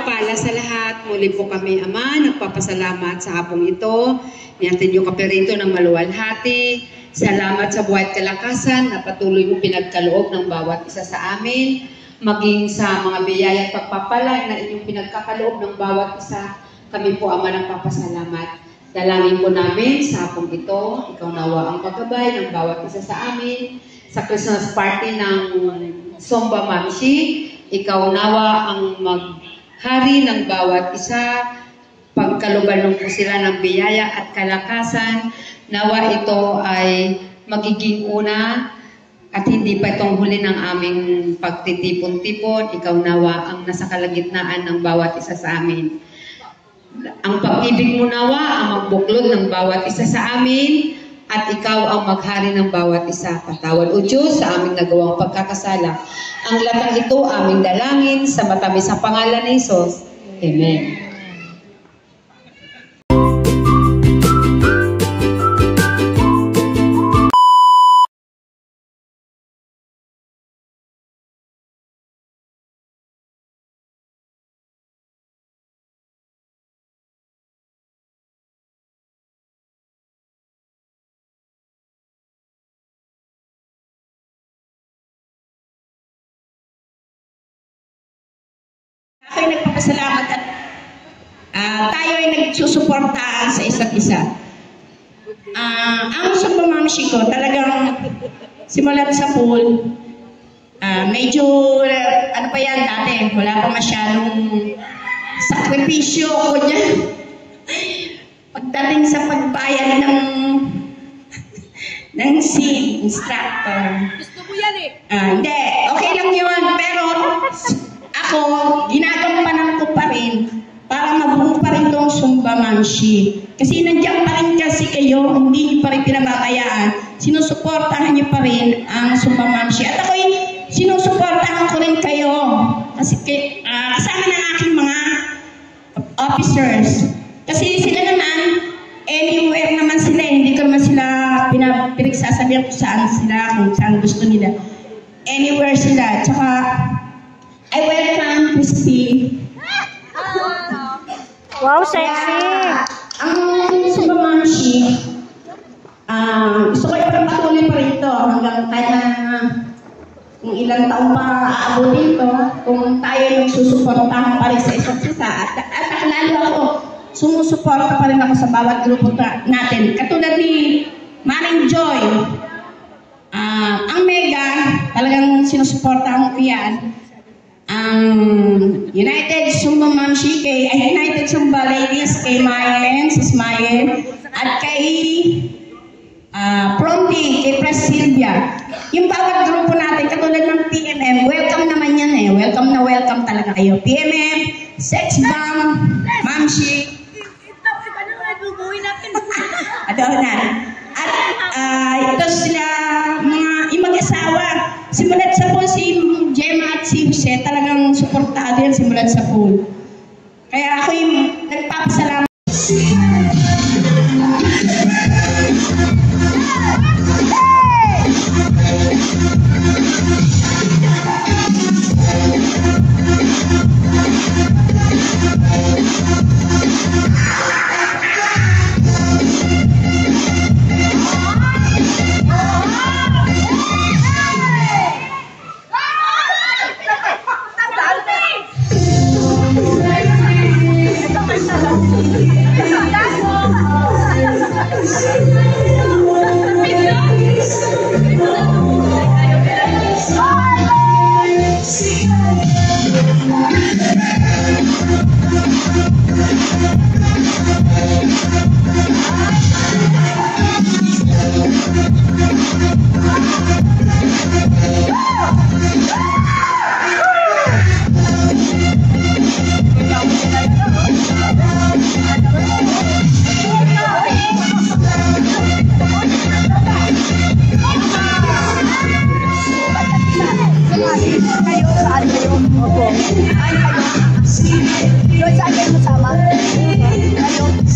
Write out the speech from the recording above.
pagpapala sa lahat. Muli po kami, Ama, nagpapasalamat sa hapong ito. Niyatin yung kaperito ng maluwalhati. Salamat sa buhay at kalakasan na patuloy mo pinagkaloob ng bawat isa sa amin. Maging sa mga biyaya at pagpapala na inyong pinagkakaloob ng bawat isa. Kami po, Ama, nagpapasalamat. Dalangin po namin sa hapong ito. Ikaw nawa ang paggabay ng bawat isa sa amin. Sa Christmas party ng Somba Mamshi, ikaw nawa ang maghari ng bawat isa, pagkalubalong po sila ng biyaya at kalakasan. Nawa ito ay magiging una at hindi pa itong huli ng aming pagtitipon-tipon. Ikaw nawa ang nasa kalagitnaan ng bawat isa sa amin. Ang pag-ibig mo nawa ang magbuklod ng bawat isa sa amin at ikaw ang maghari ng bawat isa. Patawad o Diyos sa aming nagawang pagkakasala. Ang latang ito aming dalangin sa matamis sa pangalan ni Jesus. Amen. Ako'y nagpapasalamat at tayo ay nagsusuportaan sa isa't isa. Ang Somba Mamshi ko talagang simulat sa pool. Medyo ano pa yan dati, wala pa masyadong sakripisyo ko dyan. Pagdating sa pagbayad ng seed instructor. Gusto mo yan eh. Hindi, okay lang yun, pero ako, ginagampanan ko pa rin para mabuo pa rin itong Somba Mamshi. Kasi nandiyan pa rin kasi kayo, hindi niyo pa rin pinababayaan. Sinusuportahan niyo pa rin ang Somba Mamshi. At ako'y sinusuportahan ko rin kayo. Kasi kasama ng aking mga officers. Kasi sila naman, anywhere naman sila. Hindi ko naman sila pinagsasabihan kung saan sila, kung saan gusto nila. Anywhere sila. Tsaka, I welcome Christy. Wow, sexy! Ang Somba Mamshi, gusto ko ipagpatuloy pa rin ito hanggang kahit na kung ilang taon pa aabutin ito, kung tayo nagsusuportahan pa rin sa isa't isa. At lalo ako, sumusuporta pa rin ako sa bawat grupo natin. Katulad ni Maring Joy, ang Mega, talagang sinusuportahan ko yan. United Somba Mamshi United Somba Ladies kay Mayen, sis Mayen, at kay Pronti, kay Pres Silvia. Yung bawat grupo natin, katulad ng PMM, welcome naman yan eh. Welcome na welcome talaga kayo. PMM, Sex Bomb, Mamshi. Ito na nga, bubuhin natin. Adonan. At ito sila, yung mag-asawa. Simulat sa pool, si Gemma at si Jose, talagang suportado yan simulat sa pool. Kaya ako yung nagpapasalamat. Doon sa akin mo sama. Kayo.